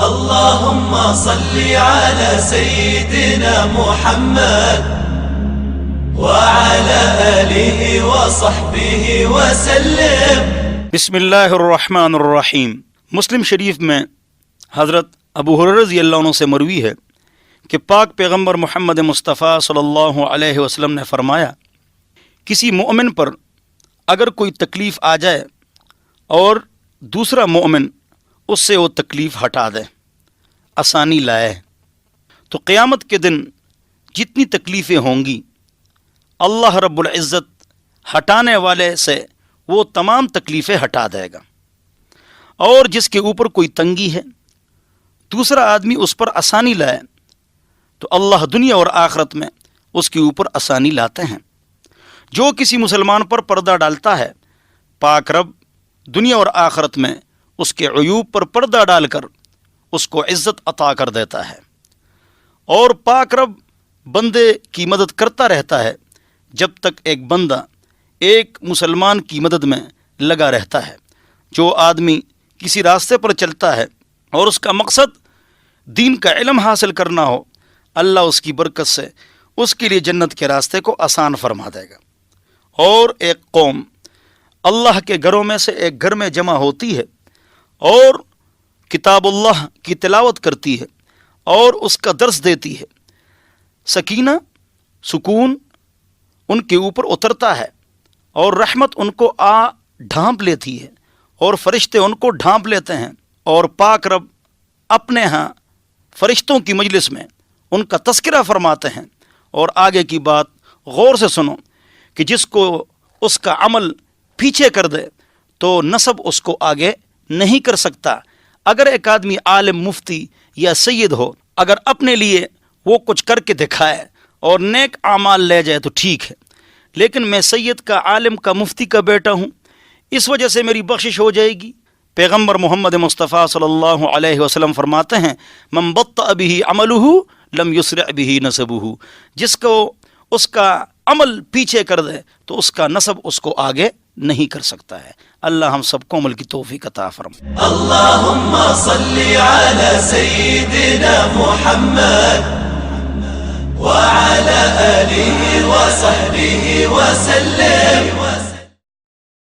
اللهم صل على سيدنا محمد وعلى آله وصحبه وسلم. بسم اللہ الرحمن الرحیم. مسلم شریف میں حضرت ابو ہریرہ رضی اللہ عنہ سے مروی ہے کہ پاک پیغمبر محمد مصطفیٰ صلی اللہ علیہ وسلم نے فرمایا، کسی مومن پر اگر کوئی تکلیف آ جائے اور دوسرا مومن اس سے وہ تکلیف ہٹا دے، آسانی لائے، تو قیامت کے دن جتنی تکلیفیں ہوں گی اللہ رب العزت ہٹانے والے سے وہ تمام تکلیفیں ہٹا دے گا. اور جس کے اوپر کوئی تنگی ہے دوسرا آدمی اس پر آسانی لائے تو اللہ دنیا اور آخرت میں اس کے اوپر آسانی لاتے ہیں. جو کسی مسلمان پر پردہ ڈالتا ہے پاک رب دنیا اور آخرت میں اس کے عیوب پر پردہ ڈال کر اس کو عزت عطا کر دیتا ہے. اور پاک رب بندے کی مدد کرتا رہتا ہے جب تک ایک بندہ ایک مسلمان کی مدد میں لگا رہتا ہے. جو آدمی کسی راستے پر چلتا ہے اور اس کا مقصد دین کا علم حاصل کرنا ہو، اللہ اس کی برکت سے اس کے لیے جنت کے راستے کو آسان فرما دے گا. اور ایک قوم اللہ کے گھروں میں سے ایک گھر میں جمع ہوتی ہے اور کتاب اللہ کی تلاوت کرتی ہے اور اس کا درس دیتی ہے، سکینہ سکون ان کے اوپر اترتا ہے اور رحمت ان کو ڈھانپ لیتی ہے اور فرشتے ان کو ڈھانپ لیتے ہیں. اور پاک رب اپنے ہاں فرشتوں کی مجلس میں ان کا تذکرہ فرماتے ہیں. اور آگے کی بات غور سے سنو کہ جس کو اس کا عمل پیچھے کر دے تو نسب اس کو آگے نہیں کر سکتا. اگر ایک آدمی عالم مفتی یا سید ہو، اگر اپنے لیے وہ کچھ کر کے دکھائے اور نیک اعمال لے جائے تو ٹھیک ہے، لیکن میں سید کا عالم کا مفتی کا بیٹا ہوں اس وجہ سے میری بخشش ہو جائے گی. پیغمبر محمد مصطفیٰ صلی اللہ علیہ وسلم فرماتے ہیں، من بطأ به عملہ لم یسرع به نسبہ. جس کو اس کا عمل پیچھے کر دے تو اس کا نسب اس کو آگے نہیں کر سکتا ہے. اللہ ہم سب کو عمل کی توفیق عطا فرمائے. اللهم صل على سيدنا محمد وعلى آله وصحبه وسلم.